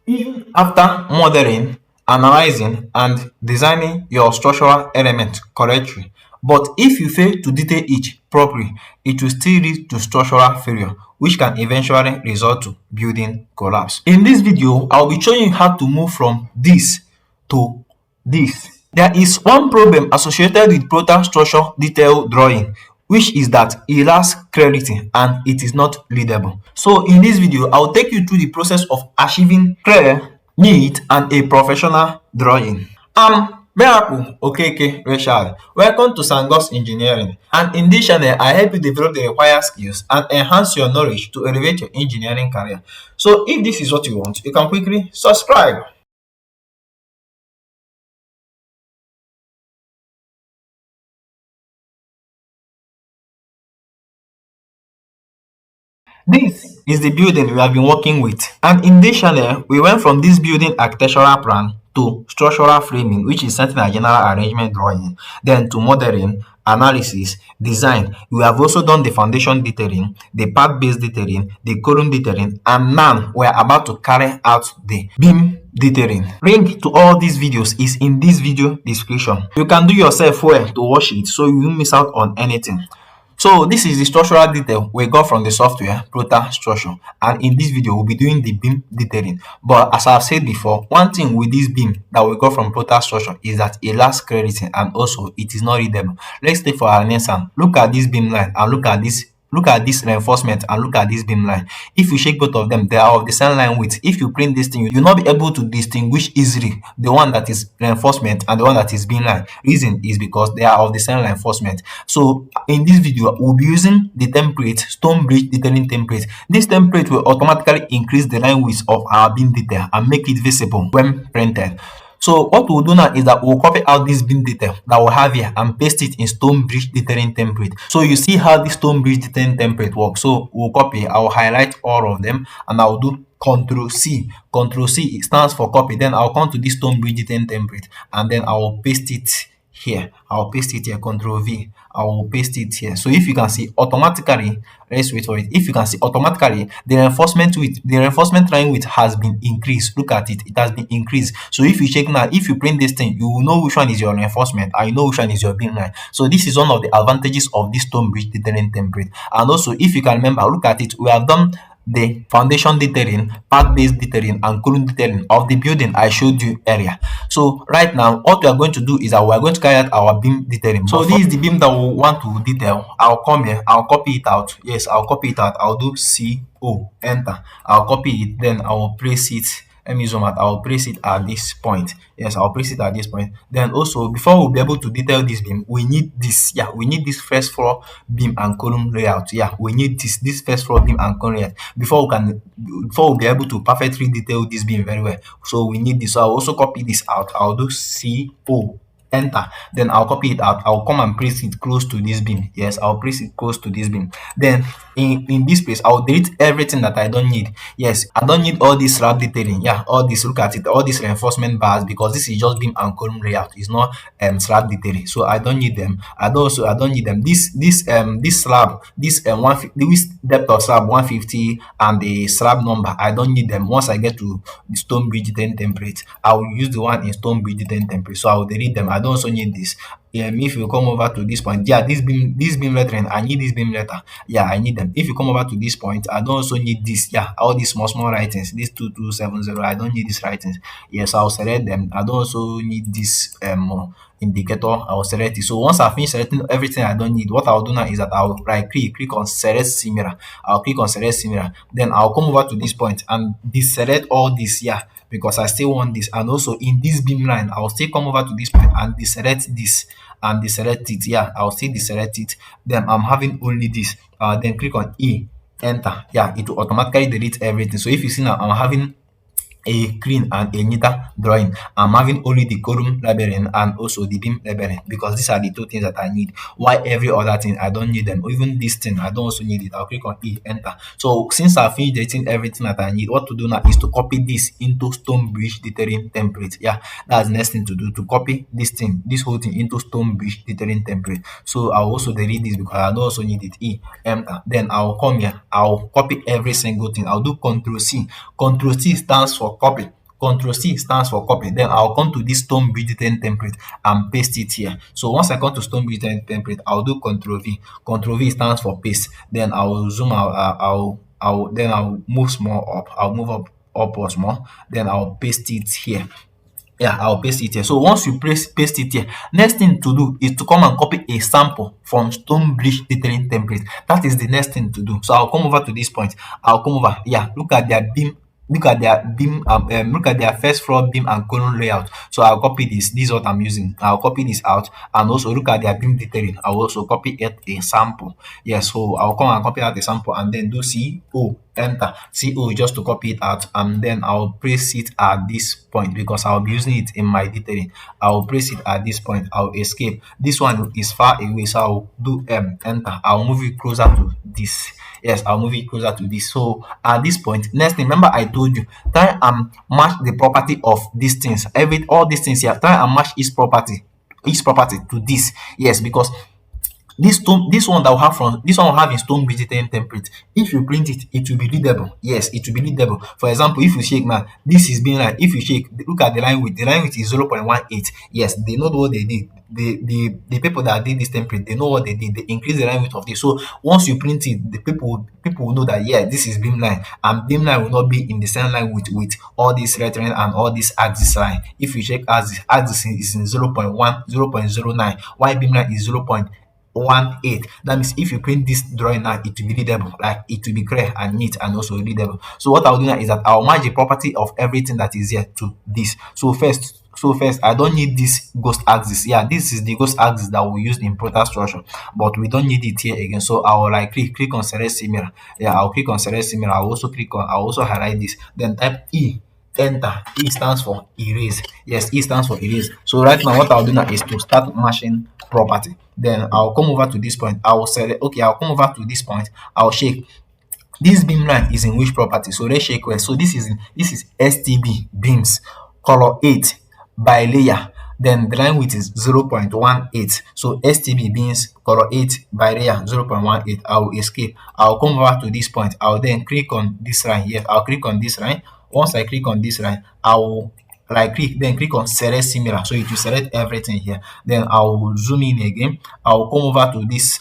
Even after modeling, analyzing, and designing your structural element correctly, but if you fail to detail each properly, it will still lead to structural failure, which can eventually result to building collapse. In this video, I'll be showing you how to move from this to this. There is one problem associated with ProtaStructure detail drawing, which is that it lacks clarity and it is not readable. So in this video, I'll take you through the process of achieving clear, neat, and a professional drawing. Miracle Okeke Rachel. Welcome to SamGoz Engineering, and in this channel, I help you develop the required skills and enhance your knowledge to elevate your engineering career. So if this is what you want, you can quickly subscribe. This is the building we have been working with, and in this channel we went from this building architectural plan to structural framing, which is setting a general arrangement drawing, then to modeling, analysis, design. We have also done the foundation detailing, the part-based detailing, the column detailing, and now we are about to carry out the beam detailing. Link to all these videos is in this video description. You can do yourself well to watch it so you won't miss out on anything. So this is the structural detail we got from the software ProtaStructure, and in this video we'll be doing the beam detailing. But as I've said before, one thing with this beam that we got from ProtaStructure is that it lacks clarity and also it is not readable. Let's take for our instance, look at this beam line and look at this reinforcement and look at this beam line. If you shake both of them, they are of the same line width. If you print this thing, you'll not be able to distinguish easily the one that is reinforcement and the one that is beam line. Reason is because they are of the same reinforcement. So in this video, we'll be using the template, stone bridge detailing template. This template will automatically increase the line width of our beam detail and make it visible when printed. So what we'll do now is that we'll copy out this beam detail that we have here and paste it in stone bridge detailing template. So you see how this stone bridge detailing template works. So we'll copy, I'll highlight all of them and I'll do Control C. Control C, it stands for copy. Then I'll come to this stone bridge detailing template and then I'll paste it here. I'll paste it here, Control V. I will paste it here. So if you can see automatically, let's wait for it. If you can see automatically, the reinforcement line width has been increased. Look at it, it has been increased. So if you check now, if you print this thing, you will know which one is your reinforcement and you know which one is your beam line. So this is one of the advantages of this stone bridge detailing template. And also, if you can remember, look at it, we have done the foundation detailing, part-based detailing, and column detailing of the building I showed you earlier. So right now, what we are going to do is that we are going to carry out our beam detailing. So this is the beam that we want to detail. I'll come here, I'll copy it out. Yes, I'll copy it out. I'll do CO, enter. I'll copy it, then I will place it. Let me zoom out. I'll place it at this point. Yes, I'll place it at this point. Then also, before we'll be able to detail this beam, we need this. Yeah, we need this first floor beam and column layout. Yeah, we need this first floor beam and column layout before we'll be able to perfectly detail this beam very well. So we need this. So I'll also copy this out. I'll do CO, enter. Then I'll copy it out. I'll come and place it close to this beam. Yes, I'll place it close to this beam. Then in this place, I'll delete everything that I don't need. Yes, I don't need all this slab detailing. Yeah, all this, look at it, all these reinforcement bars, because this is just beam and column layout. It's not slab detailing, so I don't need them. I don't need them. This slab, this this depth of slab 150 and the slab number, I don't need them. Once I get to the stone bridge detailing template, I will use the one in stone bridge detailing template. So I will delete them. I don't also need this. If you come over to this point, yeah, this beam lettering, I need this beam letter. Yeah, I need them. If you come over to this point, I don't also need this. Yeah, all these small writings, this 2270, I don't need these writings. Yes, I'll select them. I don't also need this indicator. I'll select it. So once I finish selecting everything I don't need, what I'll do now is that I'll right click on select similar. I'll click on select similar. Then I'll come over to this point and deselect all this. Yeah, because I still want this. And also in this beam line, I'll still come over to this point and deselect this and deselect it. Yeah, I'll still deselect it. Then I'm having only this. Then click on E, enter. Yeah, it will automatically delete everything. So if you see now, I'm having a clean and a neater drawing. I'm having only the column labeling and also the beam labeling, because these are the two things that I need. Why every other thing I don't need them? Even this thing I don't also need it. I'll click on E, enter. So since I've finished editing everything that I need, what to do now is to copy this into stone bridge detailing template. Yeah, that's the next thing to do, to copy this whole thing into stone bridge detailing template. So I'll also delete this because I don't also need it. E, enter. Then I'll come here, I'll copy every single thing. I'll do Control C. Control C stands for for copy. Control C stands for copy. Then I'll come to this stone butane template and paste it here. So once I come to stone butane template, I'll do Control V. Control V stands for paste. Then I'll zoom out. I'll move small up. I'll move upwards more. Then I'll paste it here. Yeah, I'll paste it here. So once you paste it here, next thing to do is to come and copy a sample from stone bridge detailing template. That is the next thing to do. So I'll come over to this point. I'll come over. Yeah, look at their beam. Look at their beam. Look at their first floor beam and column layout. So I'll copy this. This is what I'm using. I'll copy this out, and also look at their beam detailing. I'll also copy it a sample. Yeah, so I'll come and copy out a sample and then do CO. Enter CO just to copy it out, and then I'll place it at this point because I'll be using it in my detailing. I'll place it at this point. I'll escape. This one is far away, so I'll do enter. I'll move it closer to this. Yes, I'll move it closer to this. So at this point, next thing, remember I told you, try and match the property of these things. All these things here, try and match each property to this. Yes, because this one that we have from this one will have a stone vegetarian template. If you print it, it will be readable. Yes, it will be readable. For example, if you shake now, this is being line. If you shake, look at the line width. The line width is 0.18. Yes, they know what they did. The people that did this template, they know what they did. They increase the line width of this. So once you print it, the people will know that yeah, this is beam line, and beam line will not be in the same line with all this lettering and all this axis line. If you check axis is in 0.1, 0.09, while beam line is 0.18. That means if you print this drawing now, it will be readable, like it will be clear and neat and also readable. So what I'll do now is that I'll match the property of everything that is here to this. So first I don't need this ghost axis. Yeah, this is the ghost axis that we use in ProtaStructure, but we don't need it here again. So I will like click on select similar. Yeah, I'll click on select similar. I'll also highlight this, then type E. Enter. E stands for erase. Yes, E stands for erase. So right now what I'll do now is to start matching property. Then I'll come over to this point. I will select, okay, I'll come over to this point. I'll shake. This beam line is in which property? So let's shake where. So this is STB beams, color 8 by layer. Then the line width is 0.18. So STB beams, color 8 by layer 0.18. I will escape. I'll come over to this point. I'll then click on this line here. I'll click on this line. Once I click on this line, I will click on select similar, so it will select everything here. Then I will zoom in again. I'll come over to this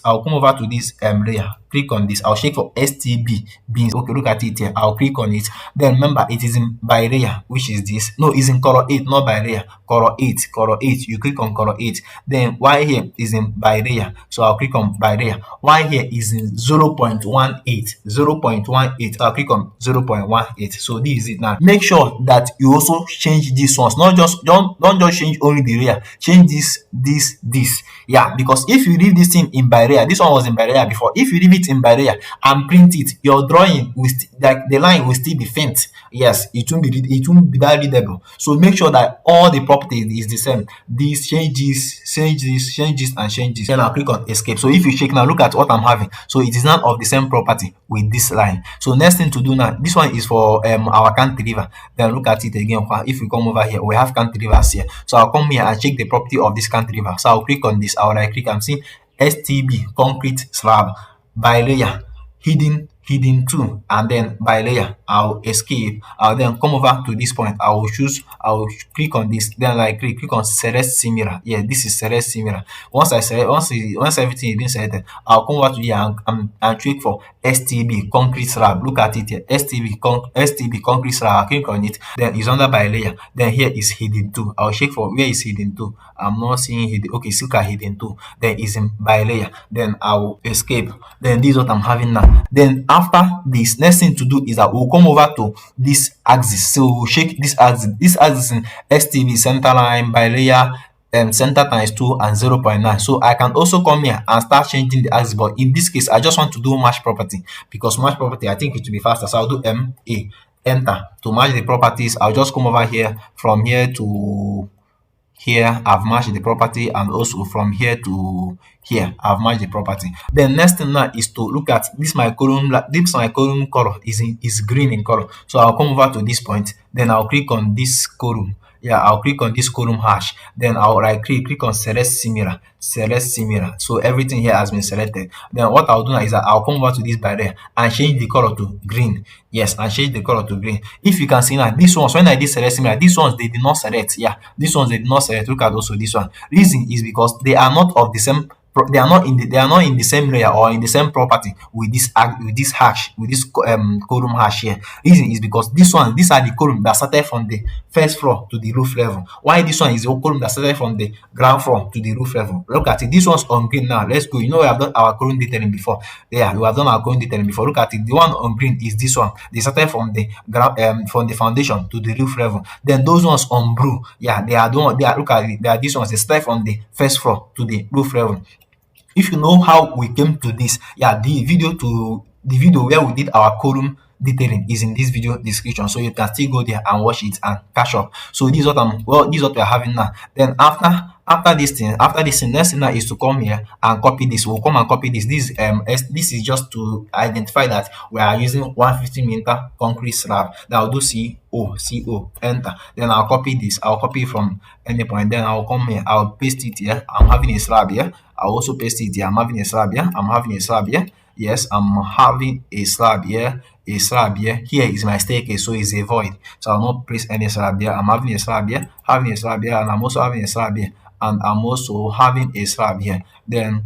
layer. Click on this. I'll check for STB beams. Okay, look at it here. I'll click on it. Then remember it is in by layer, which is this. No, it's in color 8, not by layer. Color 8. You click on color 8. Then Y here is in by layer, so I'll click on by layer. Y here is in 0.18. 0.18. I'll click on 0.18. So this is it now. Make sure that you also change these ones. Don't just change only the layer. Change this. Yeah, because if you leave this thing in by layer, this one was in by layer before. If you leave it in by layer and print it, your drawing will like the line will still be faint. Yes, it won't be that readable. So make sure that all the property is the same. This change this, and change this. Then I'll click on escape. So if you check now, look at what I'm having. So it is not of the same property with this line. So next thing to do now, this one is for our cantilever. Then look at it again. If we come over here, we have cantilevers here. So I'll come here and check the property of this cantilever. So I'll click on this. I'll right click and see STB concrete slab by layer hidden 2, and then by layer I'll escape. I'll then come over to this point. I'll click on this, then click on select similar. Yeah, this is select similar. Once everything is being selected, I'll come over to here and check for STB concrete slab. Look at it here, STB concrete slab. I'll click on it, then it's under by layer. Then here is hidden 2. I'll check for where is hidden 2. I'm not seeing hidden. Okay, still got hidden 2. Then is in by layer. Then I'll escape. Then this is what I'm having now. Then after this, next thing to do is that we'll come over to this axis. So we'll shake this axis. This axis in STB center line by layer center times 2 and 0.9. So I can also come here and start changing the axis, but in this case I just want to do match property, because match property I think it will be faster. So I'll do MA, enter to match the properties. I'll just come over here, from here to here I've matched the property, and also from here to here I've matched the property. Then next thing now is to look at this. My column color is green in color. So I'll come over to this point, then I'll click on this column. Yeah, I'll click on this column hash. Then I'll right click on select similar, select similar. So everything here has been selected. Then what I'll do now is that I'll come over to this barrier and change the color to green. Yes, and change the color to green. If you can see now, these ones, when I did select similar, these ones they did not select. Yeah, these ones they did not select. Look at also this one. Reason is because they are not of the same they are not in the same layer or in the same property with this with this hash, with this column hash here. Reason is because these are the column that started from the first floor to the roof level, while this one is the column that started from the ground floor to the roof level. Look at it, this one's on green now. Let's go. You know, we have done our column detailing before. Yeah, we have done our column detailing before. Look at it, the one on green is this one. They started from the ground from the foundation to the roof level. Then those ones on blue, yeah, they are doing, they are, look at it, they are these ones, they start from the first floor to the roof level. If you know how we came to this, yeah, the video where we did our column detailing is in this video description, so you can still go there and watch it and catch up. So this is what this is what we're having now. Then after this thing, next thing now is to come here and copy this. We'll come and copy this. This is just to identify that we are using 150 millimeter concrete slab. Then I'll do CO, enter. Then I'll copy this. I'll copy from any point. Then I'll come here. I'll paste it here. I'm having a slab here. I'll also paste it here. I'm having a slab here. I'm having a slab here. Yes, I'm having a slab here. A slab here. Here is my staircase, so it's a void. So I'll not place any slab here. I'm having a slab here. Having a slab here, and I'm also having a slab here. And I'm also having a slab here. Then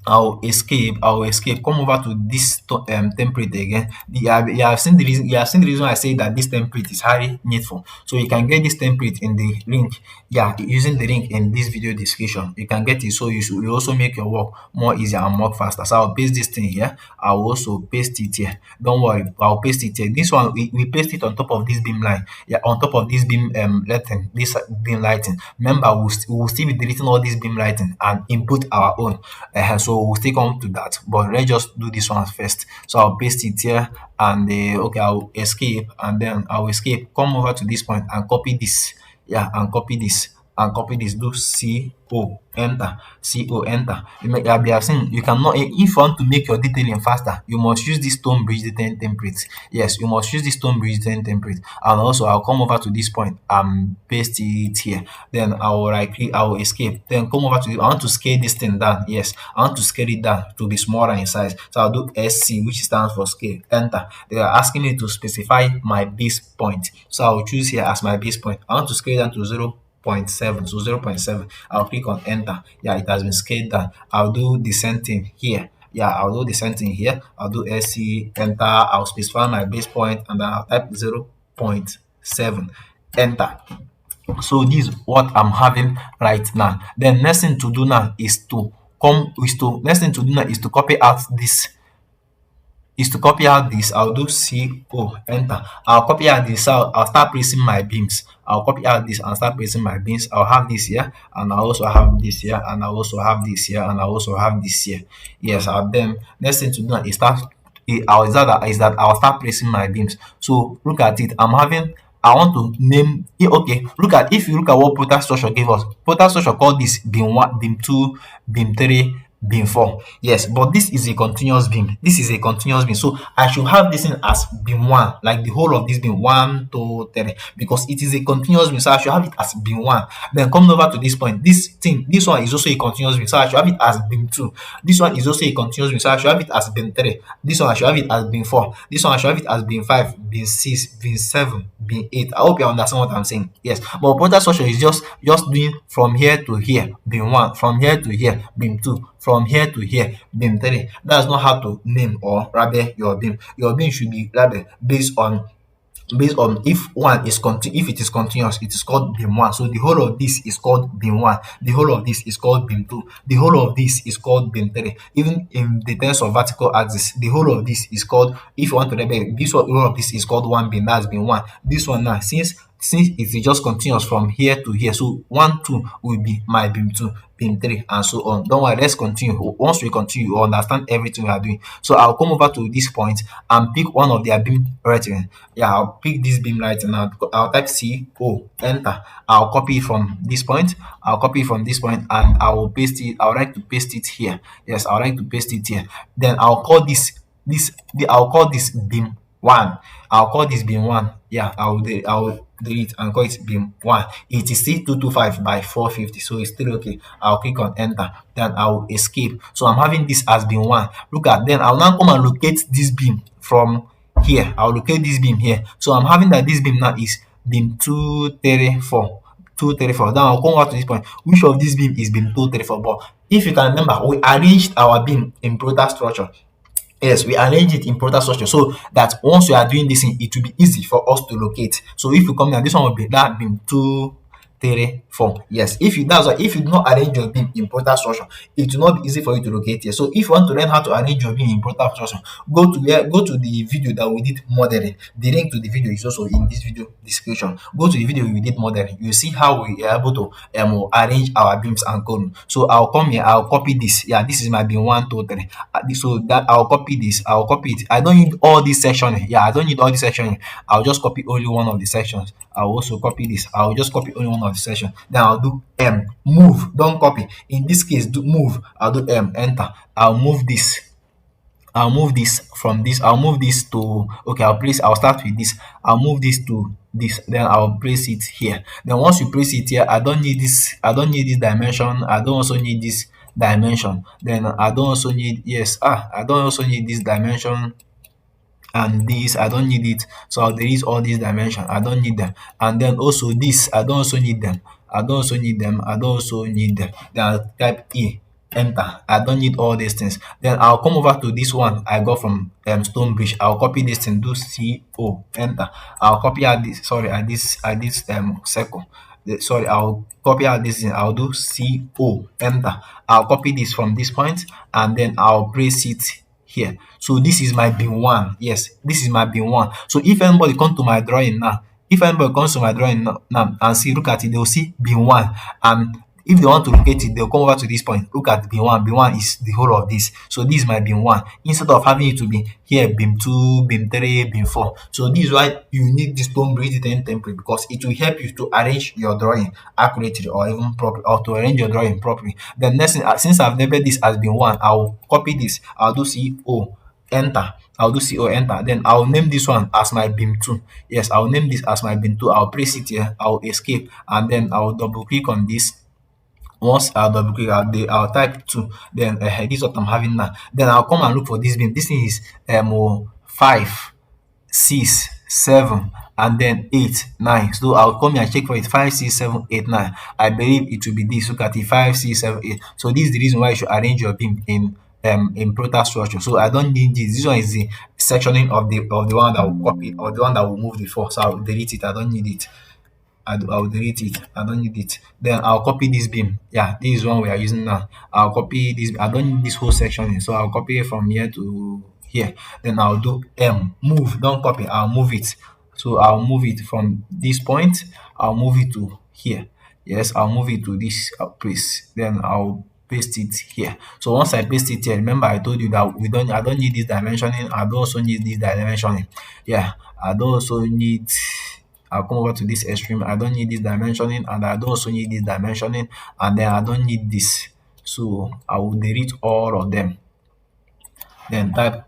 I'll escape, come over to this template again. You have seen the reason. You have seen the reason why I say that this template is highly needful. So you can get this template in the link. Yeah, using the link in this video description, you can get it. So you also make your work more easier and more faster. So I'll paste this thing here. I'll also paste it here. Don't worry, I'll paste it here. This one we paste it on top of this beam line. Yeah, on top of this beam lighting, this beam lighting. Remember, we'll still be deleting all this beam lighting and input our own. So we'll still come to that, but let's just do this one first. So I'll paste it here, and okay, I'll escape, and then I'll escape, come over to this point and copy this. Yeah, and copy this and copy this. Do CO, enter. CO, enter. You have seen, you cannot, if you want to make your detailing faster, you must use this stone bridge detailing template. Yes, you must use this stone bridge detailing template. And also I'll come over to this point and paste it here. Then I will right click, I will escape, then come over to I want to scale this thing down. Yes, I want to scale it down to be smaller in size. So I'll do SC, which stands for scale, enter. They are asking me to specify my base point, so I'll choose here as my base point. I want to scale down to 0.7, so 0.7. I'll click on enter. Yeah, it has been scaled down. I'll do the same thing here. Yeah, I'll do the same thing here. I'll do SC, enter. I'll specify my base point, and then I'll type 0.7, enter. So this is what I'm having right now. Then next thing to do now is to copy out this. I'll do CO, enter. I'll copy out this. I'll start placing my beams. I'll copy out this and start placing my beams. I'll have this here, and I also have this here, and I also have this here, and I also have this here. Yes, then next thing to do is that I'll start placing my beams. So look at it. I want to name it. Okay, if you look at what ProtaStructure gave us. ProtaStructure called this beam 1, beam 2, beam 3, beam 4. Yes, but this is a continuous beam. So I should have this in as beam 1, like the whole of this beam 1, 2, 3, because it is a continuous beam. So I should have it as beam 1. Then come over to this point. This one is also a continuous beam. So I should have it as beam 2. This one is also a continuous beam. So I should have it as beam 3. This one I should have it as beam 4. This one I should have it as beam 5, beam 6, beam 7, beam 8. I hope you understand what I'm saying. Yes, but ProtaStructure is just doing from here to here, beam 1, from here to here, beam 2, from here to here, beam 3. That's not how to name or label your beam. Your beam should be labeled based on if it is continuous, it is called beam 1. So the whole of this is called beam 1. The whole of this is called beam 2. The whole of this is called beam 3. Even in the terms of vertical axis, the whole of this is called, if you want to label this one, whole of this is called one beam. That's beam 1. This one now, since it is just continuous from here to here, so 1, 2 will be my beam 2, beam 3, and so on. Don't worry, let's continue. Once we continue, you understand everything we are doing. So I'll come over to this point and pick one of their beam writing. Yeah, I'll pick this beam writing. I'll type CO, enter. I'll copy it from this point. And I will paste it. I would like to paste it here. Yes, I would like to paste it here. Then I'll call this beam 1. I'll call this beam 1. Yeah, I'll delete and call it beam 1. It is still 225 by 450, so it's still okay. I'll click on enter, then I'll escape. So I'm having this as beam 1. Look at, then I'll now come and locate this beam from here. I'll locate this beam here. So I'm having that this beam now is beam 234. 234. Then I'll come back to this point. Which of this beam is beam 234? But if you can remember, we arranged our beam in ProtaStructure. Yes, we arrange it in ProtaStructure so that once we are doing this thing, it will be easy for us to locate. So if you come here, this one will be that beam 234. Yes, if you, that's why if you do not arrange your beam in ProtaStructure, it will not be easy for you to locate here. So if you want to learn how to arrange your beam in ProtaStructure, go to the video that we did modeling. The link to the video is also in this video description. Go to the video we did modeling. You see how we are able to arrange our beams and column. So I'll come here, I'll copy this. Yeah, this is my beam 1, 2, 3. So that I'll copy this, I'll copy it. I don't need all this section. Yeah, I don't need all this section. I'll just copy only one of the sections. I'll also copy this. I'll just copy only one of the section. Then I'll do move. Don't copy. In this case, do move. I'll do enter. I'll move this. I'll move this from this. I'll move this to, okay, I'll start with this. I'll move this to this. Then I'll place it here. Then once you place it here, I don't need this. I don't need this dimension. I don't also need this dimension. Then I don't also need, yes, I don't also need this dimension and this. I don't need it. So I'll delete all these dimensions. I don't need them. And then also this, I don't also need them. I don't also need them. I don't also need them. Then I'll type enter. I don't need all these things. Then I'll come over to this one I got from Stonebridge. I'll copy this and do CO, enter. I'll copy out this, sorry, at this circle. Sorry, I'll copy out this and I'll do CO, enter. I'll copy this from this point and then I'll place it here. So this is my beam 1. Yes, this is my beam 1. So if anybody comes to my drawing now, and see, look at it, they'll see beam 1. And if they want to locate it, they'll come over to this point. Look at beam 1. Beam 1 is the whole of this. So this is my beam 1. Instead of having it to be here, beam 2, beam 3, beam 4. So this is why you need this Stonebridge template, because it will help you to arrange your drawing accurately or even properly, or to arrange your drawing properly. Then next thing, since I've labeled this as beam 1, I'll copy this. I'll do CO, enter. I'll do CO, enter. Then I'll name this one as my beam 2. Yes, I'll name this as my beam 2. I'll place it here. I'll escape. And then I'll double click on this. Once I'll double click, I'll type 2. Then this is what I'm having now. Then I'll come and look for this beam. This thing is 5, 6, 7, and then 8, 9. So I'll come here and check for it. 5, 6, 7, 8, 9. I believe it will be this. Look at it. 5, 6, 7, 8. So this is the reason why you should arrange your beam in ProtaStructure. So I don't need this. This one is the sectioning of the one that will copy, or the one that will move before. So I'll delete it. I don't need it. I'll delete it. I don't need it. Then I'll copy this beam. Yeah, this is one we are using now. I'll copy this. I don't need this whole section, so I'll copy it from here to here. Then I'll do move. Don't copy. I'll move it. So I'll move it from this point. I'll move it to here. Yes, I'll move it to this place. Then I'll paste it here. So once I paste it here, remember I told you that I don't need this dimensioning. I don't also need this dimensioning. Yeah, I don't also need. I'll come over to this extreme. I don't need this dimensioning, and I don't also need this dimensioning, and then I don't need this. So I will delete all of them. Then type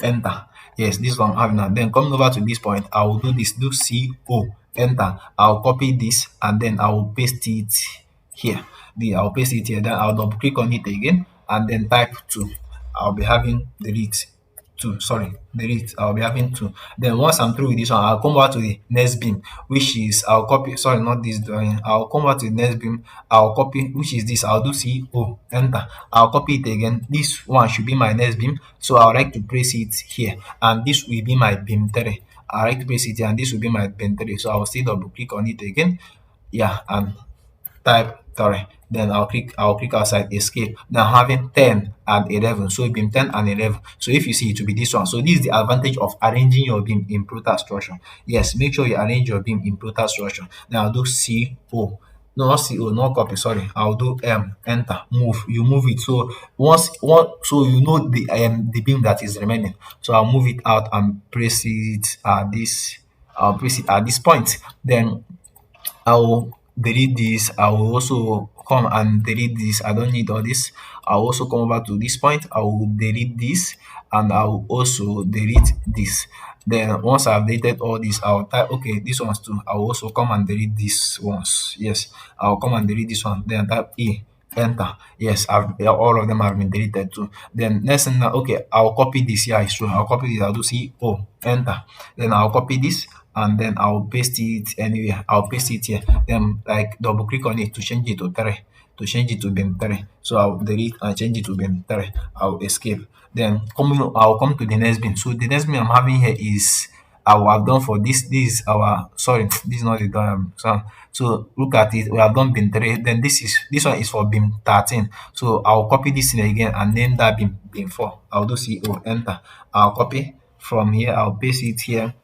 enter. Yes, this one I'm having now. Then coming over to this point, I will do this, do CO, enter. I'll copy this and then I will paste it here. I'll paste it here. Then I'll double click on it again and then type 2. I'll be having delete. I'll be having 2. Then once I'm through with this one, I'll come back to the next beam, which is I'll copy, sorry, not this drawing. I'll come back to the next beam. I'll copy, which is this. I'll do CO, enter. I'll copy it again. This one should be my next beam, so I'll like to place it here, and this will be my beam 3. I like to place it here, and this will be my beam 3. So I'll still double click on it again. Yeah, and type 3. Then I'll click outside, escape. Now having 10 and 11. So beam 10 and 11. So if you see, it will be this one. So this is the advantage of arranging your beam in ProtaStructure. Yes, make sure you arrange your beam in ProtaStructure. Now I'll do CO. No, not CO, not copy, sorry. I'll do enter, move. You move it. So so you know the beam that is remaining. So I'll move it out and place it at this. I'll place it at this point. Then I'll delete this. I will also come and delete this. I don't need all this. I'll also come over to this point. I will delete this, and I will also delete this. Then once I've deleted all this, I'll type okay, this ones too. I'll also come and delete these ones. Yes, I'll come and delete this one. Then type A, enter. Yes, yeah, all of them have been deleted too. Then next thing now, okay, I'll copy this here. It's true. I'll copy this. I'll do C O, enter. Then I'll copy this and then I'll paste it anywhere. I'll paste it here. Then like double click on it to change it to 3, to change it to bin 3. So I'll delete and change it to bin 3. I'll escape. Then I'll come to the next bin. So the next bin I'm having here is I will have done for this. This is our sorry, this is not the done. So look at it. We have done bin 3. Then this one is for bin 13. So I'll copy this in again and name that bin 4. I'll do CO, enter. I'll copy from here. I'll paste it here.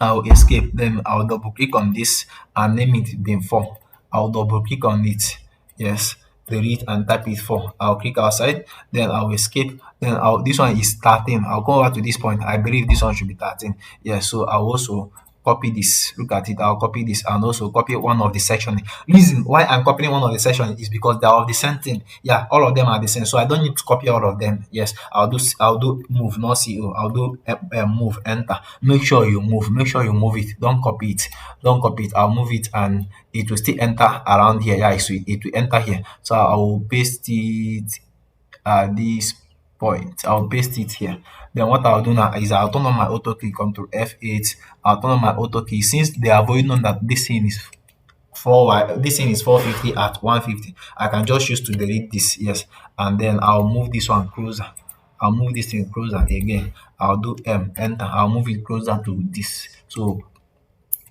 I'll escape. Then I'll double click on this and name it bin 4. I'll double click on it. Yes. Delete and type it 4. I'll click outside. Then I'll escape. Then this one is 13. I'll go over to this point. I believe this one should be 13. Yes. So I'll also copy this. Look at it. I'll copy this and also copy one of the section. Reason why I'm copying one of the section is because they are of the same thing. Yeah, all of them are the same. So I don't need to copy all of them. Yes, I'll do move, not CO. I'll do move, enter. Make sure you move. Make sure you move it. Don't copy it. Don't copy it. I'll move it and it will still enter around here. Yeah, it will enter here. So I will paste it at this point. I'll paste it here. Then what I'll do now is I'll turn on my auto key, Control F8. I'll turn on my auto key. Since they have already known that this thing is 450 at 150, I can just choose to delete this. Yes, and then I'll move this one closer. I'll move this thing closer again. I'll do enter. I'll move it closer to this. So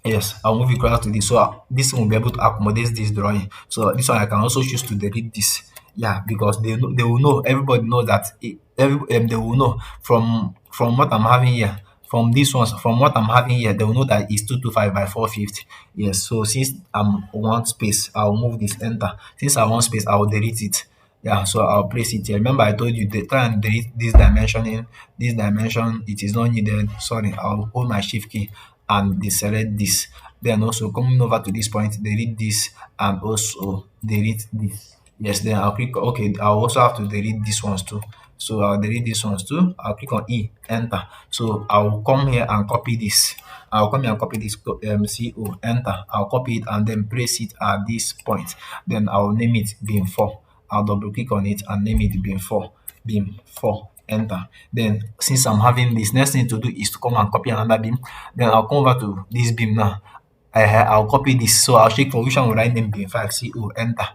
yes, I'll move it closer to this. So this will be able to accommodate this drawing. So this one I can also choose to delete this. Yeah, because they will know. Everybody knows that they will know from what I'm having here. From this ones, from what I'm having here, they will know that it's 225 by 450. Yes. So since I'm one space, I'll move this, enter. Since I want space, I'll delete it. Yeah, so I'll place it here. Remember, I told you try and delete this dimensioning. This dimension, it is not needed. Sorry, I'll hold my shift key and deselect this. Then also coming over to this point, delete this and also delete this. Yes, then I'll click okay. I'll also have to delete these ones too. So I'll delete these ones too. I'll click on E, enter. So I'll come here and copy this. I'll come here and copy this CO, enter. I'll copy it and then place it at this point. Then I'll name it bin 4. I'll double click on it and name it bin 4. Bin 4, enter. Then since I'm having this, next thing to do is to come and copy another beam. Then I'll come over to this beam now. I'll copy this. So I'll check for which one would I name bin 5. CO, enter.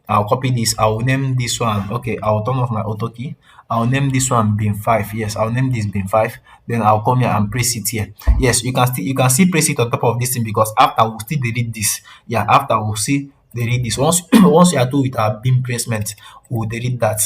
I'll copy this. I'll name this one. Okay, I'll turn off my auto key. I'll name this one bin 5. Yes, I'll name this bin 5. Then I'll come here and place it here. Yes, you can still place it on top of this thing because after we'll still delete this. Yeah, after we'll see delete this. Once once you are done with our beam placement, we'll delete that.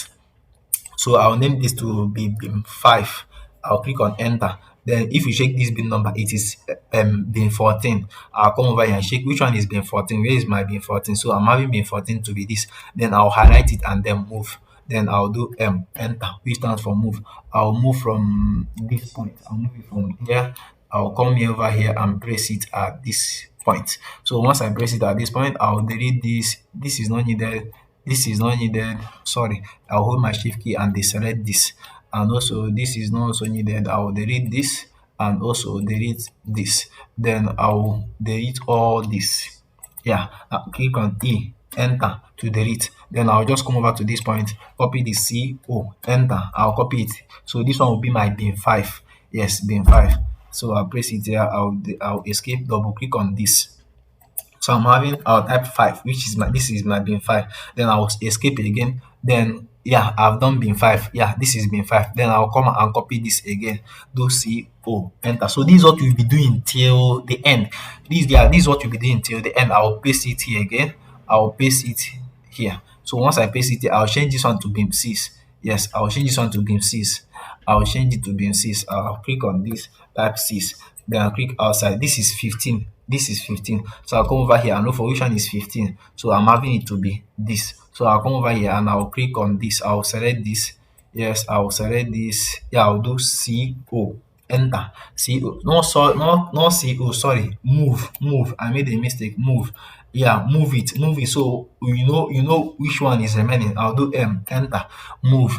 So I'll name this to be bin 5. I'll click on enter. Then if you check this bin number, it is bin 14. I'll come over here and check which one is bin 14. Where is my bin 14? So I'm having bin 14 to be this. Then I'll highlight it and then move. Then I'll do enter, which stands for move. I'll move from this point. I'll move it from here. I'll come here over here and place it at this point. So once I place it at this point, I'll delete this. This is not needed. This is not needed. Sorry, I'll hold my shift key and deselect this. And also this is not also needed. I'll delete this and also delete this. Then I'll delete all this. Yeah, I'll click on E, enter to delete. Then I'll just come over to this point, copy the CO, enter. I'll copy it. So this one will be my bin 5. Yes, bin 5. So I'll place it here. I'll escape, double click on this. So I'll type 5, which is this is my bin 5. Then I'll escape again. Then yeah, I've done bin 5. Yeah, this is bin 5. Then I'll come and copy this again. Do CO, enter. So this is what you'll be doing till the end. This is what you'll be doing till the end. I'll paste it here again. I'll paste it here. So once I paste it here, I'll change this one to bin 6. Yes, I'll change this one to bin 6. I'll change it to bin 6. I'll click on this, type 6. Then I'll click outside. This is 15. This is 15. So I'll come over here and look for which one is 15. So I'm having it to be this. So I'll come over here and I'll click on this. I'll select this. Yes, I'll select this. Yeah, I'll do CO, enter. CO. No, sorry, not CO. Sorry, move. I made a mistake. Move. Yeah, move it. So you know which one is remaining. I'll do enter. Move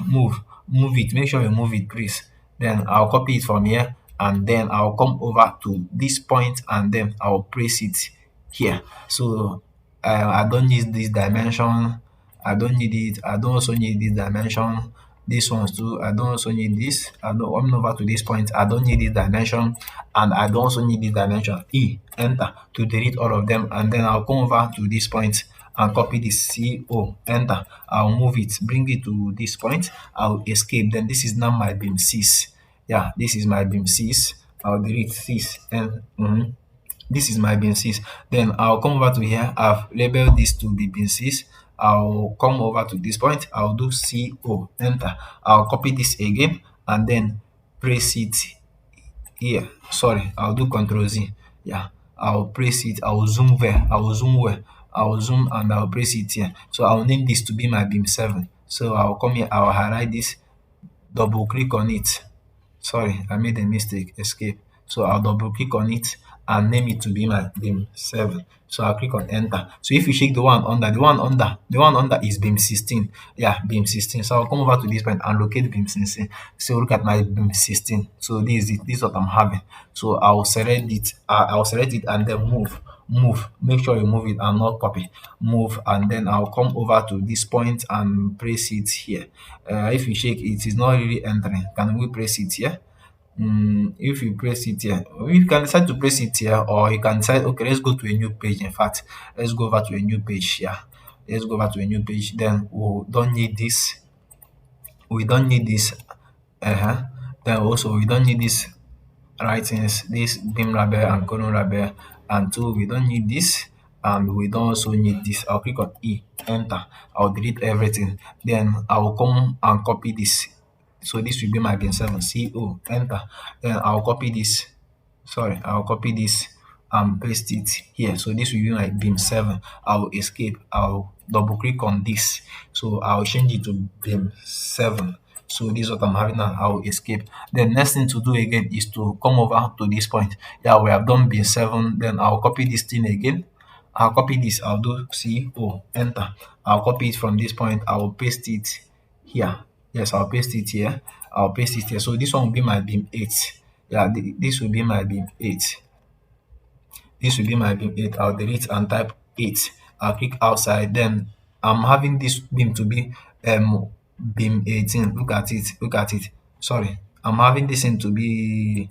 it. Make sure you move it, please. Then I'll copy it from here and then I'll come over to this point and then I'll place it here. So I don't need this dimension, I don't need it, I don't also need this dimension, this ones too, I don't also need this, I don't come over to this point, I don't need this dimension, and I don't also need this dimension. Enter to delete all of them, and then I'll come over to this point and copy this CO, enter. I'll move it, bring it to this point, I'll escape. Then this is now my beam 6. Yeah, this is my beam 6. I'll delete 6 and this is my beam 6. Then I'll come over to here. I've labeled this to be beam 6. I'll come over to this point. I'll do CO, enter. I'll copy this again and then press it here. Sorry, I'll do Control Z. Yeah, I'll press it. I'll zoom where? I'll zoom where? I'll zoom and I'll press it here. So I'll name this to be my beam 7. So I'll come here. I'll highlight this, double click on it. Sorry, I made a mistake. Escape. So I'll double click on it and name it to be my beam 7. So I'll click on enter. So if you check the one under is beam 16. Yeah, beam 16. So I'll come over to this point and locate beam 16. So look at my beam 16. So this is it. This is what I'm having. So I'll select it. I'll select it and then move. Make sure you move it and not copy. Move, and then I'll come over to this point and press it here. If you check, it is not really entering. Can we press it here? If you press it here, you can decide to press it here, or you can decide, okay, let's go to a new page. In fact, let's go over to a new page here. Let's go over to a new page. Then we don't need this. We don't need this. Then also we don't need this writings, this beam label and column label, and two, we don't need this, and we don't also need this. I'll click on enter. I'll delete everything. Then I'll come and copy this. So this will be my beam 7. CO, enter. Then I'll copy this. Sorry, I'll copy this and paste it here. So this will be my beam 7. I'll escape. I'll double click on this. So I'll change it to beam 7. So this is what I'm having now. I'll escape. The next thing to do again is to come over to this point. Yeah, we have done beam 7. Then I'll copy this thing again. I'll copy this. I'll do CO, enter. I'll copy it from this point. I'll paste it here. Yes, I'll paste it here. I'll paste it here. So this one will be my beam 8. Yeah, this will be my beam 8. This will be my beam 8. I'll delete and type 8. I'll click outside. Then I'm having this beam to be beam 18. Look at it. Look at it. Sorry. I'm having this thing to be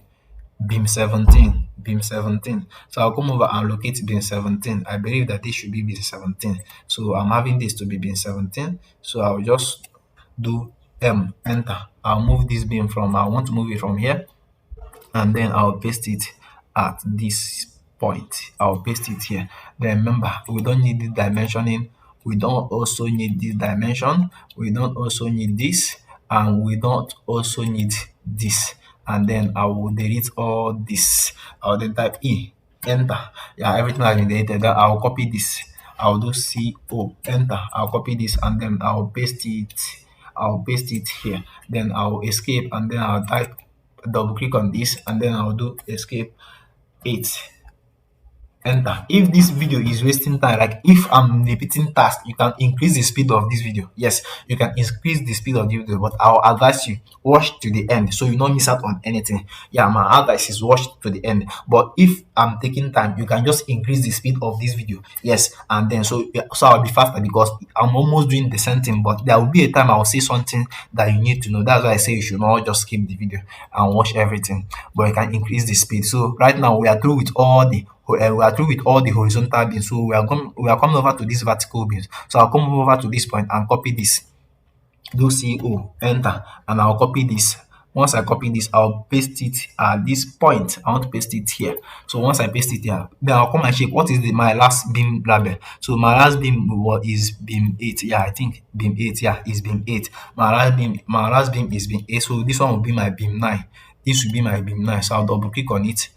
beam 17. Beam 17. So I'll come over and locate beam 17. I believe that this should be beam 17. So I'm having this to be beam 17. So I'll just do enter. I'll move this beam from, I want to move it from here, and then I'll paste it at this point. I'll paste it here. Then remember, we don't need this dimensioning. We don't also need this dimension. We don't also need this, and we don't also need this. And then I will delete all this. I'll then type enter. Yeah, everything has been deleted. Then I'll copy this. I'll do CO, enter. I'll copy this and then I'll paste it. I'll paste it here. Then I'll escape and then I'll type, double click on this, and then I'll do escape 8. Enter. If this video is wasting time, like if I'm repeating tasks, you can increase the speed of this video. Yes, you can increase the speed of the video, but I'll advise you watch to the end so you don't miss out on anything. Yeah, my advice is watch to the end. But if I'm taking time, you can just increase the speed of this video. Yes, and then so I'll be faster because I'm almost doing the same thing, but there will be a time I'll say something that you need to know. That's why I say you should not just skip the video and watch everything, but you can increase the speed. So right now we are through with all the horizontal beams. So we are coming over to these vertical beams. So I'll come over to this point and copy this. Do CO, enter, and I'll copy this. Once I copy this, I'll paste it at this point. I want to paste it here. So once I paste it here, then I'll come and check what is my last beam label. So my last beam is beam 8. Yeah, I think beam 8. Yeah, is beam 8. My last beam is beam 8. So this one will be my beam 9. This will be my beam 9. So I'll double click on it.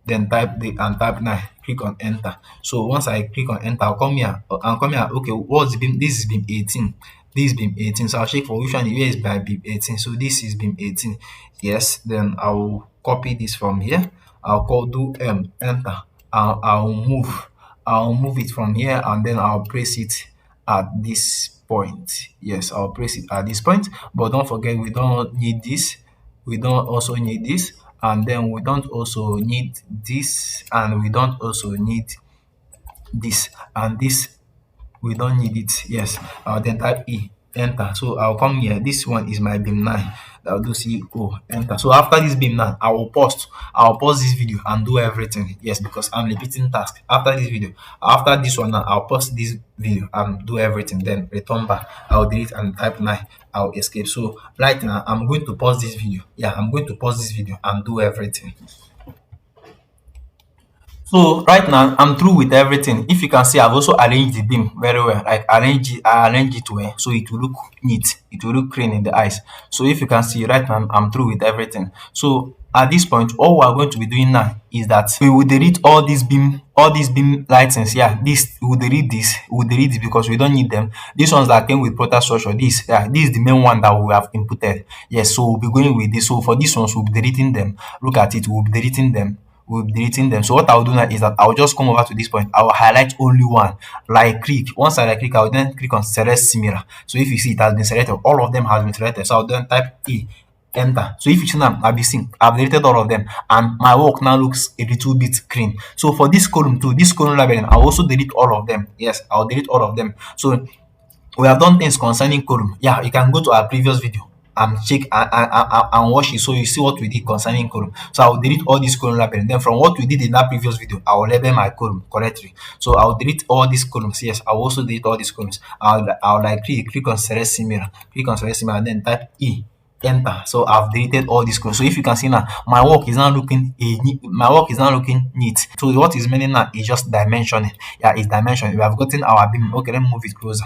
Then type 9, click on enter. So once I click on enter, I'll come here. Okay, what's the beam? This is beam 18. This is beam 18. So I'll check for which one where is my beam 18. So this is beam 18. Yes, then I'll copy this from here. I'll do enter. I'll move it from here and then I'll place it at this point. Yes, I'll place it at this point. But don't forget, we don't need this. We don't also need this, and then we don't also need this, and we don't also need this, and this we don't need it. Yes, I'll then type E, enter. So I'll come here. This one is my beam 9. I'll do CO, enter. So after this beam 9, I'll pause this video and do everything. Yes, because I'm repeating task. After this video, after this one now, I'll pause this video and do everything. Then return back. I'll delete and type 9. I'll escape. So right now, I'm going to pause this video. Yeah, I'm going to pause this video and do everything. So right now I'm through with everything. If you can see, I've also arranged the beam very well. Like I arrange it well, so it will look neat. It will look clean in the eyes. So if you can see right now, I'm through with everything. So at this point, all we are going to be doing now is that we will delete all these beam lightings. Yeah, this we will delete this. We will delete it because we don't need them. These ones that came with ProtaStructure, this is the main one that we have inputted. Yes, so we'll be going with this. So for these ones, we'll be deleting them. Look at it, we'll be deleting them. We'll be deleting them. So what I'll do now is that I'll just come over to this point. I'll highlight only one. Right click. Once I right click, I'll then click on select similar. So if you see it has been selected, all of them has been selected. So I'll then type E, enter. So if you see now, I'll be seeing I've deleted all of them, and my work now looks a little bit clean. So for this column too, this column labeling, I'll also delete all of them. Yes, I'll delete all of them. So we have done things concerning column. Yeah, you can go to our previous video and check and watch it, so you see what we did concerning column. So I will delete all these column labeling. Then from what we did in that previous video, I will label my column correctly. So I will delete all these columns. Yes, I will also delete all these columns. I'll like click on select similar, and then type E, enter. So I've deleted all these columns. So if you can see now, my work is now looking neat. So what is meaning now is just dimensioning. Yeah, it's dimension. We have gotten our beam. Okay, let me move it closer.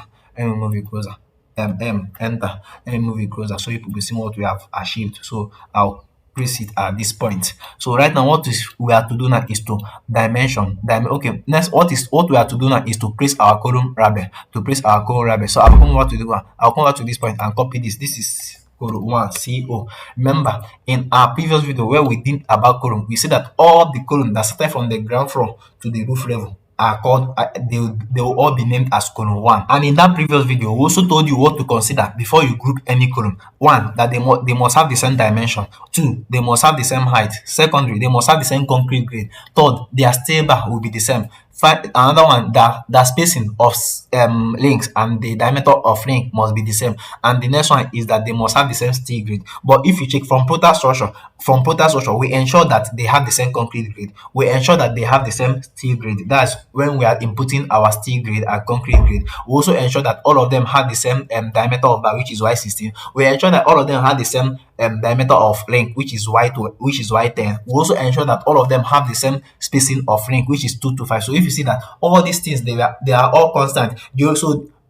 Enter. Let me move it closer so you will be seeing what we have achieved. So I'll place it at this point. So right now, what is we have to do now is to dimension. Okay, next, what we have to do now is to place our column label. So I'll come over to I'll come over to this point and copy this. This is column 1 CO. Remember, in our previous video where we did about column, we said that all the column that started from the ground floor to the roof level are called they will all be named as column 1. And in that previous video, we also told you what to consider before you group any column. One, that they must have the same dimension. Two, they must have the same height. Secondly, they must have the same concrete grade. Third, their stable will be the same. Another one, that the spacing of links and the diameter of link must be the same. And the next one is that they must have the same steel grade. But if you check from ProtaStructure, we ensure that they have the same concrete grade. We ensure that they have the same steel grade. That's when we are inputting our steel grade and concrete grade. We also ensure that all of them have the same diameter of bar, which is Y16. We ensure that all of them have the same diameter of link, which is Y10. We also ensure that all of them have the same spacing of link, which is 2 to 5. So if you see that all these things, they are all constant.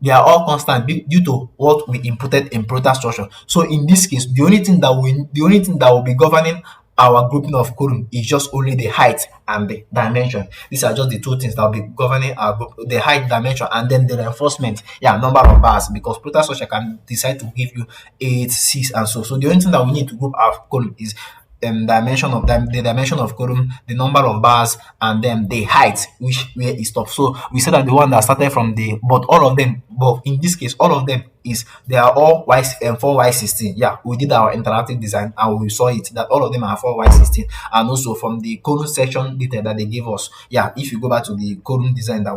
They are all constant due to what we inputted in ProtaStructure. So in this case, the only thing that will be governing our grouping of column is just only the height and the dimension. These are just the two things that will be governing our group: the height, dimension, and then the reinforcement. Yeah, number of bars, because ProtaStructure can decide to give you 8, 6, and so. So the only thing that we need to group our column is the dimension of column, the number of bars, and then the height where it stops. So we said that the one that started from but in this case, all of them they are all 4Y16. Yeah, we did our interactive design and we saw it that all of them are 4Y16. And also from the column section detail that they gave us, yeah, if you go back to the column detailing that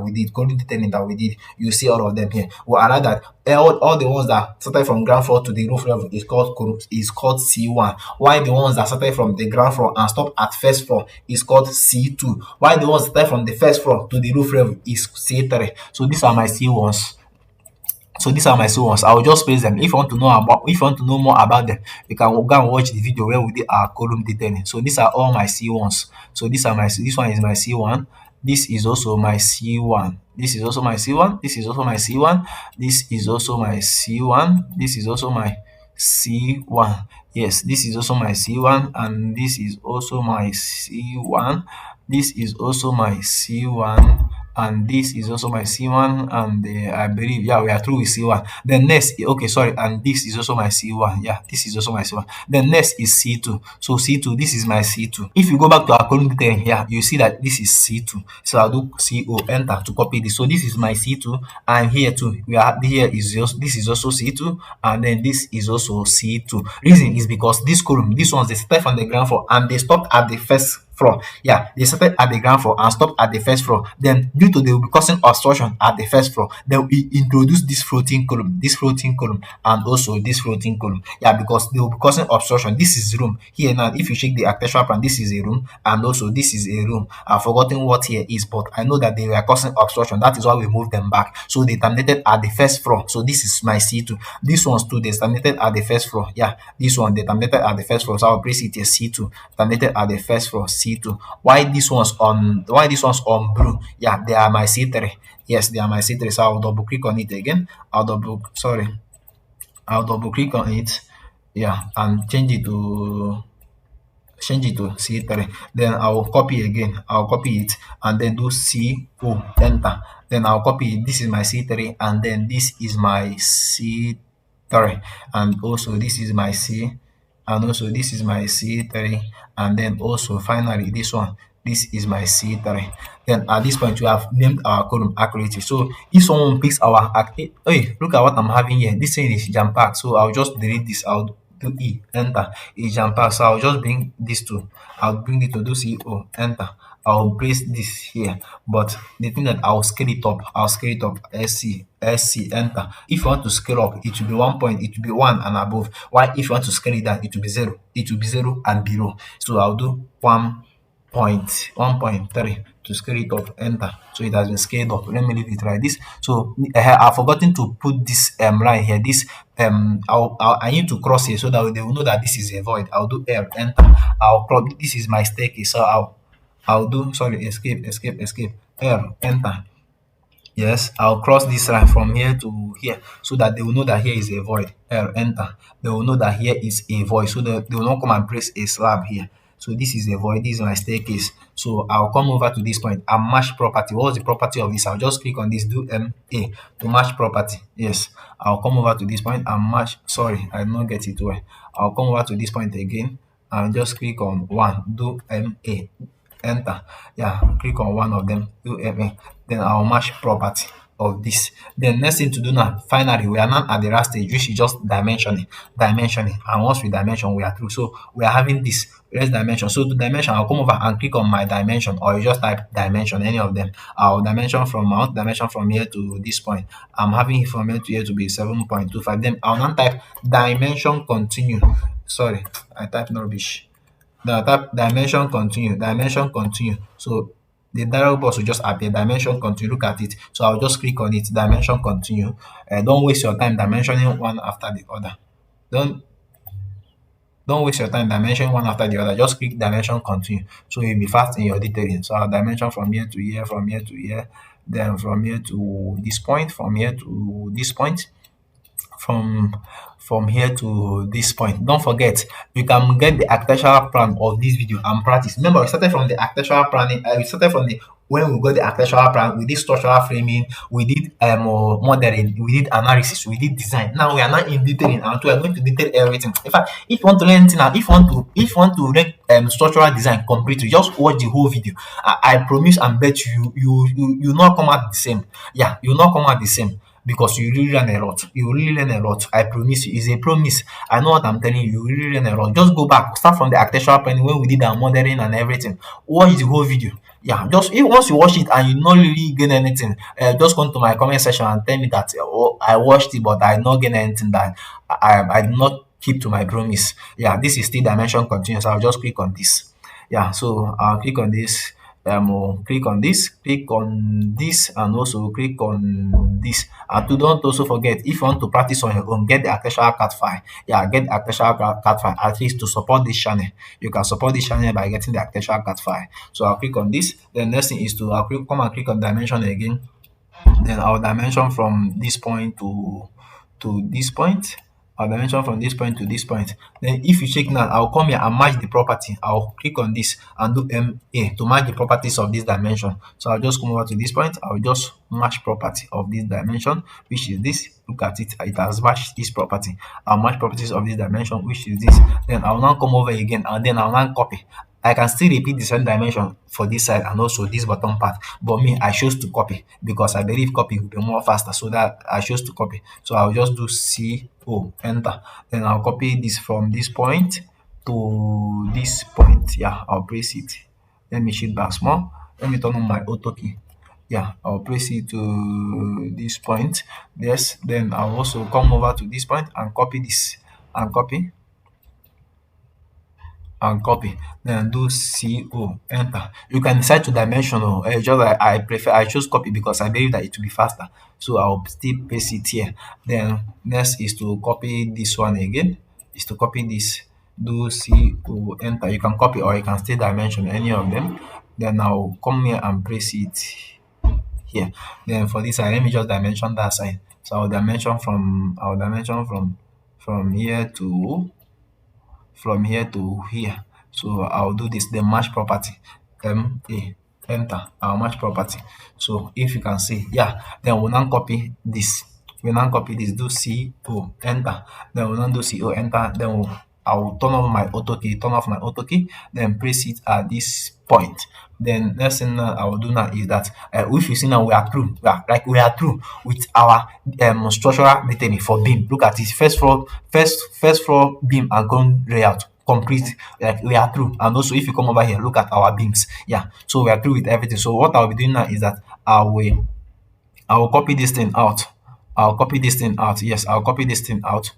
we did, you see all of them here. We allowed that all the ones that started from ground floor to the roof level is called C1, while the ones that started from the ground floor and stopped at first floor is called C2, while the ones that started from the first floor to the roof level is C3. So these are my C1s. I will just place them. If you want to know more about them, you can go and watch the video where we did our column detailing. So these are all my C1s. So this one is my C1. This is also my C1. This is also my C1. This is also my C1. This is also my C1. This is also my C1. Yes, this is also my C1, and this is also my C1. This is also my C1. and this is also my C1, and I believe, yeah, we are through with C1. Then next, okay, sorry, and this is also my C1. Yeah, this is also my C1. Then next is C2. So C2, this is my C2. If you go back to our column detailing, yeah, you see that this is C2. So I'll do CO, enter to copy this. So this is my C2, and here too, we are here is just, this is also C2, and then this is also C2. Reason is because this column, this ones, they started from the ground floor and they stopped at the first floor. Yeah, they started at the ground floor and stopped at the first floor. Then, due to the causing obstruction at the first floor, then we introduce this floating column, and also this floating column. Yeah, because they will be causing obstruction. This is room here now. If you check the architectural plan, this is a room, and also this is a room. I've forgotten what here is, but I know that they were causing obstruction. That is why we moved them back. So they terminated at the first floor. So this is my C2. This one's too, they terminated at the first floor. Yeah, this one they terminated at the first floor. So I'll place it as C2, terminated at the first floor, C2. Why this one's on blue? Yeah, they are my C3. Yes, they are my C3. So I'll double click on it again. I'll double click on it. Yeah, and change it to C3. Then I'll copy again. I'll copy it and then do CO, enter. Then I'll copy it. This is my C3, and then this is my C3, and also this is my C, and also this is my C3, and then also finally this one. This is my C3. Then at this point we have named our column accurately. So if someone picks our hey, look at what I'm having here. This thing is jam pack. So I'll just delete this. I'll do E, enter. Is jam pack. So I'll just bring this to, I'll bring it to do CO, enter. I'll place this here, but the thing that I'll scale it up, SC, enter. If you want to scale up, it will be 1 point, it will be 1 and above. Why? If you want to scale it down, it will be 0, and below. So I'll do 1.3 to scale it up, enter. So it has been scaled up. Let me leave it like this. So I've forgotten to put this line here. This I need to cross here so that they will know that this is a void. I'll do L, enter. I'll cross, this is my staircase. So I'll do, sorry, escape, L, enter. Yes, I'll cross this line from here to here so that they will know that here is a void. L, enter. They will know that here is a void, so that they will not come and place a slab here. So this is a void, this is my staircase. So I'll come over to this point and match property. What's the property of this? I'll just click on this, do MA to match property. Yes, I'll come over to this point and match. Sorry, I did not get it well. I'll come over to this point again and just click on one, do MA, enter. Yeah, click on one of them, do MA. Then I'll match property of this. Then next thing to do now, finally we are now at the last stage, which is just dimensioning, and once we dimension, we are through. So we are having this, let's dimension. So to dimension, I'll come over and click on my dimension, or you just type dimension, any of them. I'll dimension from here to this point. I'm having it from here to here to be 7.25. Then I'll now type dimension continue. Sorry, I typed rubbish. Now type dimension continue. So the dialog box will just appear, dimension continue. Look at it. So I'll just click on it, dimension continue. Don't waste your time dimensioning one after the other. Don't waste your time dimensioning one after the other. Just click dimension continue. So you'll be fast in your detailing. So I'll dimension from here to here, from here to here, then from here to this point, from here to this point, from here to this point. Don't forget, you can get the architectural plan of this video and practice. Remember, we started from the architectural planning. We started from the when we got the architectural plan, we did structural framing, we did modeling, we did analysis, we did design. Now we are now in detailing, and we are going to detail everything. In fact, if you want to learn anything now, if you want to learn structural design completely, just watch the whole video. I promise and bet you not come out the same. Yeah, you not come out the same, because you really learn a lot. You really learn a lot. I promise you. It's a promise. I know what I'm telling you. You really learn a lot. Just go back. Start from the architectural planning when we did our modeling and everything. Watch the whole video. Yeah, just once you watch it and you not really gain anything, just come to my comment section and tell me that, oh, I watched it, but I not gain anything, that I did not keep to my promise. Yeah, this is still dimension continuous. I'll just click on this. Yeah, so I'll click on this. Click on this, and also click on this. And don't also forget, if you want to practice on your own, get the architectural CAD file. Yeah, get the architectural CAD file, at least to support this channel. You can support this channel by getting the architectural CAD file. So I'll click on this. The next thing is to come and click on dimension again. Then I'll dimension from this point to this point. I'll dimension from this point to this point. Then if you check now, I'll come here and match the property. I'll click on this and do MA to match the properties of this dimension. So I'll just come over to this point. I'll just match property of this dimension, which is this. Look at it. It has matched this property. I'll match properties of this dimension, which is this. Then I'll now come over again and then I'll now copy. I can still repeat the same dimension for this side and also this bottom part, but me, I chose to copy because I believe copy will be more faster, so that I chose to copy. So I'll just do CO, enter. Then I'll copy this from this point to this point. Yeah, I'll press it. Let me shift back small. Let me turn on my auto key. Yeah, I'll press it to this point. Yes, then I'll also come over to this point and copy this and copy, then do CO, enter. You can decide to dimension or just I prefer, I choose copy because I believe that it will be faster, so I'll still paste it here. Then next is to copy this one again, is to copy this, do CO, enter. You can copy or you can still dimension any of them. Then I'll come here and place it here. Then for this side, let me just dimension that side. So I'll dimension from here to here. So I'll do this, the match property, MA, enter. I'll match property. So if you can see, yeah, then we'll now copy this. Do CO, enter. Then we'll now do CO, enter. Then I'll turn off my auto key, then press it at this point. Then next thing I will do now is that if you see now we are through, we are through with our structural detailing for beam. Look at it, first floor beam and ground layout complete. Like we are through. And also if you come over here, look at our beams. Yeah, so we are through with everything. So what I'll be doing now is that I will copy this thing out. Yes, I'll copy this thing out.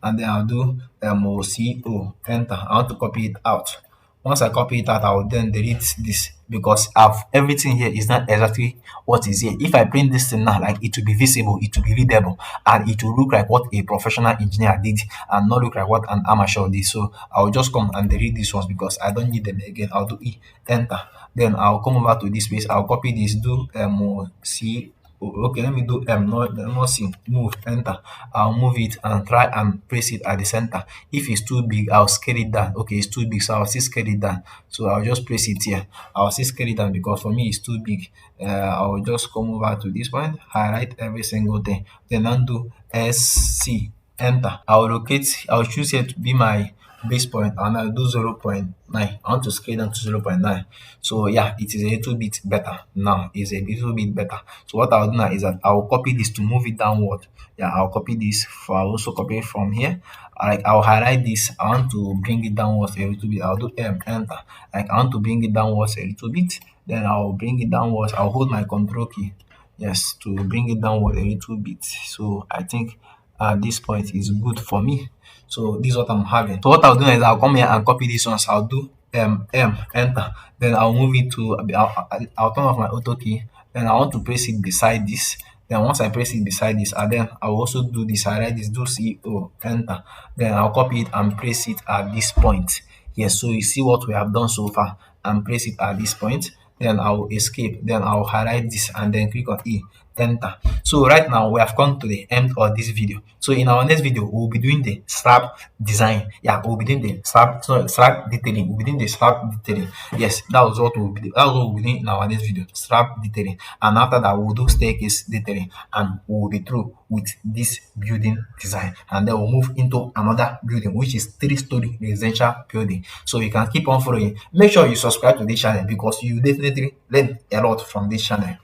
And then I'll do CO, enter. I want to copy it out. Once I copy it out, I will then delete this because everything here is not exactly what is here. If I print this thing now, like it will be visible, it will be readable, and it will look like what a professional engineer did and not look like what an amateur did. So I'll just come and delete these ones because I don't need them again. I'll do E, enter. Then I'll come over to this space. I'll copy this, do C. Okay, let me do not C, move, enter. I'll move it and try and place it at the center. If it's too big, I'll scale it down. Okay, it's too big, so I'll still scale it down. So I'll just place it here. I'll still scale it down because for me it's too big. I'll just come over to this point, highlight every single thing, then undo SC, enter. I'll choose here to be my base point and I'll do 0.9. I want to scale down to 0.9. So yeah, it is a little bit better now. It's a little bit better. So what I'll do now is that I'll copy this to move it downward. Yeah, I'll copy this. I'll also copy it from here. I'll highlight this. I want to bring it downwards a little bit. I'll do enter. I want to bring it downwards a little bit. Then I'll bring it downwards. I'll hold my control key. Yes, to bring it downward a little bit. So I think at this point is good for me. So this is what I'm having. So what I'll do is I'll come here and copy this one. So I'll do enter. Then I'll move it to I'll turn off my auto key. Then I want to place it beside this. Then once I press it beside this, and then I'll also do this. I write this, do CO, enter. Then I'll copy it and place it at this point. Yes, so you see what we have done so far, and place it at this point. Then I'll escape. Then I'll highlight this and then click on E, enter. So right now we have come to the end of this video. So in our next video we'll be doing the slab design. Yeah, we'll be doing the slab detailing. We'll be doing the slab detailing. Yes, that's what we'll be doing in our next video, slab detailing. And after that we'll do staircase detailing, and we'll be through with this building design, and then we'll move into another building, which is 3-story residential building. So you can keep on following. Make sure you subscribe to this channel because you definitely learn a lot from this channel.